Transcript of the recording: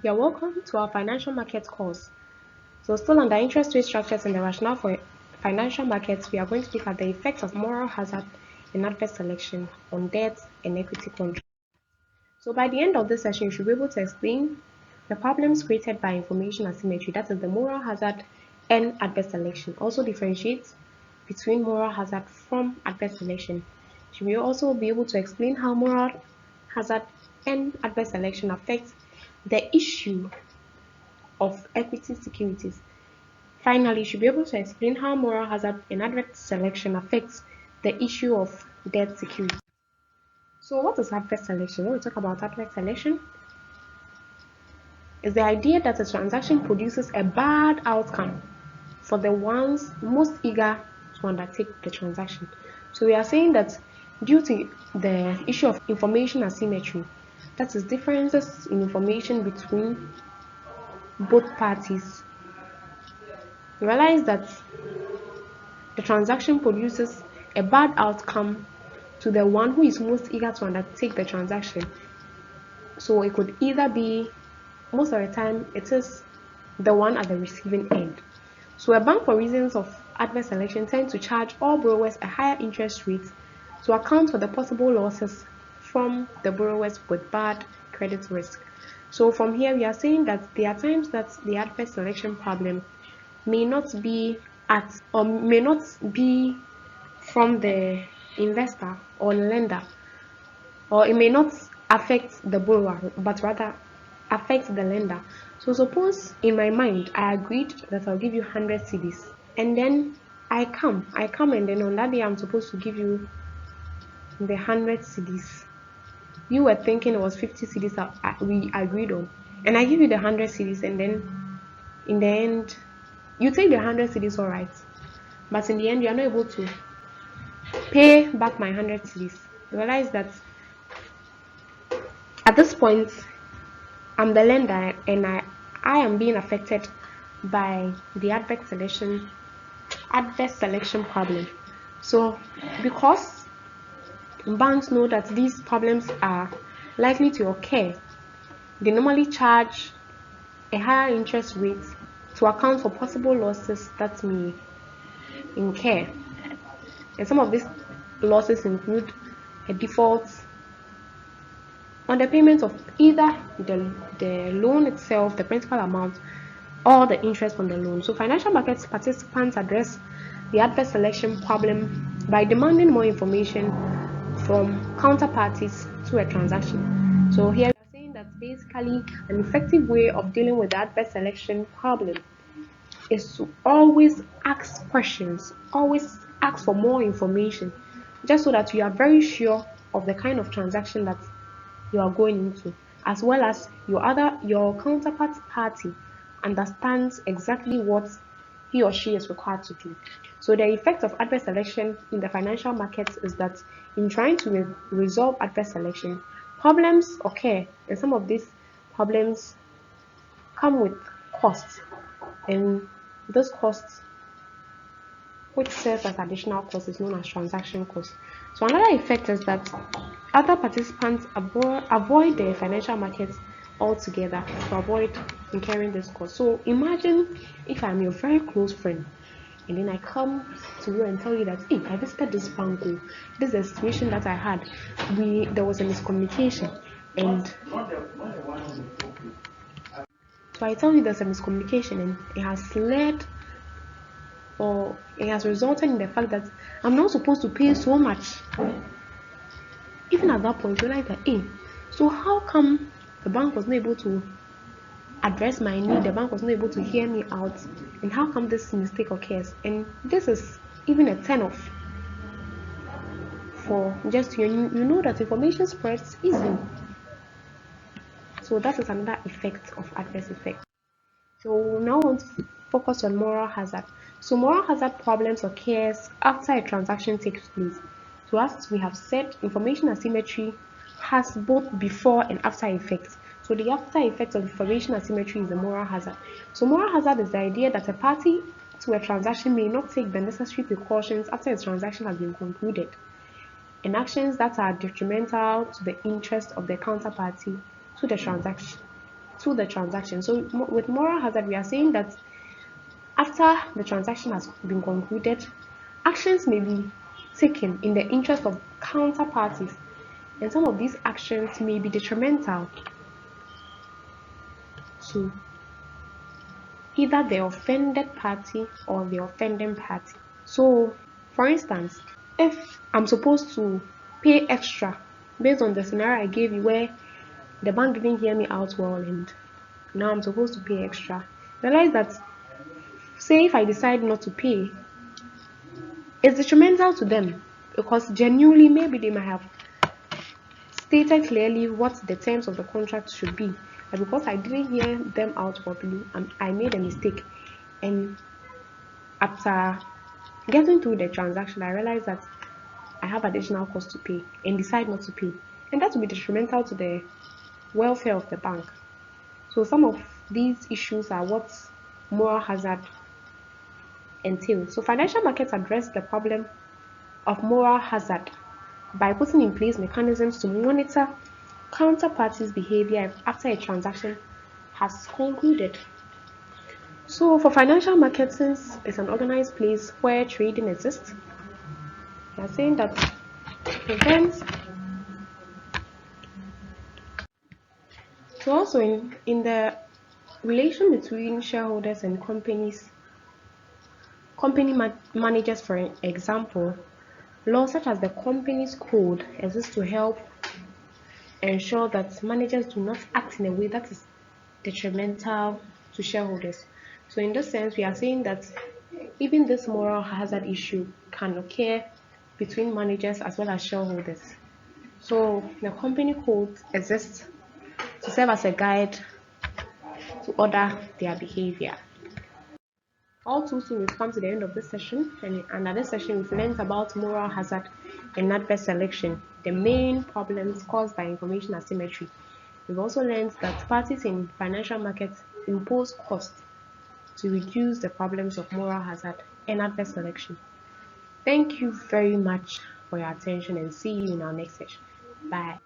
You're welcome to our financial market course. So still on the interest rate structures and the rationale for financial markets, we are going to look at the effects of moral hazard and adverse selection on debt and equity contracts. So by the end of this session, you should be able to explain the problems created by information asymmetry, that is the moral hazard and adverse selection. Also differentiate between moral hazard from adverse selection. You will also be able to explain how moral hazard and adverse selection affect the issue of equity securities. Finally, you should be able to explain how moral hazard and adverse selection affects the issue of debt security. So what is adverse selection? When we talk about adverse selection, is the idea that a transaction produces a bad outcome for the ones most eager to undertake the transaction. So we are saying that due to the issue of information asymmetry, that is differences in information between both parties, we realize that the transaction produces a bad outcome to the one who is most eager to undertake the transaction. So it could either be, most of the time, it is the one at the receiving end. So a bank, for reasons of adverse selection, tends to charge all borrowers a higher interest rate to account for the possible losses from the borrowers with bad credit risk. So from here, we are saying that there are times that the adverse selection problem may not be from the investor or lender, or it may not affect the borrower, but rather affect the lender. So suppose in my mind I agreed that I'll give you 100 cedis, and then I come and then on that day I'm supposed to give you the 100 cedis. You were thinking it was 50 cedis we agreed on, and I give you the 100 cedis, and then in the end you take the 100 cedis, all right, but in the end you are not able to pay back my 100 cedis. You realize that at this point I'm the lender, and I am being affected by the adverse selection problem. So because banks know that these problems are likely to occur, they normally charge a higher interest rate to account for possible losses that may incur. And some of these losses include a default on the payment of either the loan itself, the principal amount, or the interest on the loan. So financial markets participants address the adverse selection problem by demanding more information from counterparties to a transaction. So here we are saying that basically an effective way of dealing with the adverse selection problem is to always ask questions, always ask for more information, just so that you are very sure of the kind of transaction that you are going into, as well as your counterpart party understands exactly what he or she is required to do. So the effect of adverse selection in the financial markets is that in trying to resolve adverse selection, problems occur, and some of these problems come with costs, and those costs, which serves as additional cost, is known as transaction cost. So another effect is that other participants avoid the financial markets altogether to avoid incurring this cost. So imagine if I'm your very close friend, and then I come to you and tell you that, hey, I visited this bank. This is a situation that I had. There was a miscommunication, and so I tell you there's a miscommunication, and it has led, or it has resulted in the fact that I'm not supposed to pay so much. Even at that point, you're like, hey, so how come the bank was not able to address my need? The bank was not able to hear me out, and how come this mistake occurs? And this is even a turn off for just you know that information spreads easily. So that is another effect of adverse effect. So we now want to focus on moral hazard. So moral hazard problems occurs after a transaction takes place. So as we have said, information asymmetry has both before and after effects. So the after effect of information asymmetry is a moral hazard. So moral hazard is the idea that a party to a transaction may not take the necessary precautions after a transaction has been concluded, and actions that are detrimental to the interest of the counterparty to the transaction. to the transaction. So with moral hazard, we are saying that after the transaction has been concluded, actions may be taken in the interest of counterparties, and some of these actions may be detrimental to either the offended party or the offending party. So, for instance, if I'm supposed to pay extra based on the scenario I gave you where the bank didn't hear me out well and now I'm supposed to pay extra, realize that, say, if I decide not to pay, it's detrimental to them because genuinely maybe they might have stated clearly what the terms of the contract should be. But because I didn't hear them out properly, I made a mistake. And after getting through the transaction, I realized that I have additional costs to pay and decide not to pay. And that will be detrimental to the welfare of the bank. So some of these issues are what moral hazard entails. So financial markets address the problem of moral hazard by putting in place mechanisms to monitor counterparties' behavior after a transaction has concluded. So for financial markets, since it's an organized place where trading exists, we are saying that prevents. So also in the relation between shareholders and managers, for example, laws such as the company's code exist to help ensure that managers do not act in a way that is detrimental to shareholders. So in this sense, we are saying that even this moral hazard issue can occur between managers as well as shareholders. So the company code exists to serve as a guide to order their behavior. All too soon, we've come to the end of this session, and under this session, we've learned about moral hazard and adverse selection, the main problems caused by information asymmetry. We've also learned that parties in financial markets impose costs to reduce the problems of moral hazard and adverse selection. Thank you very much for your attention and see you in our next session. Bye.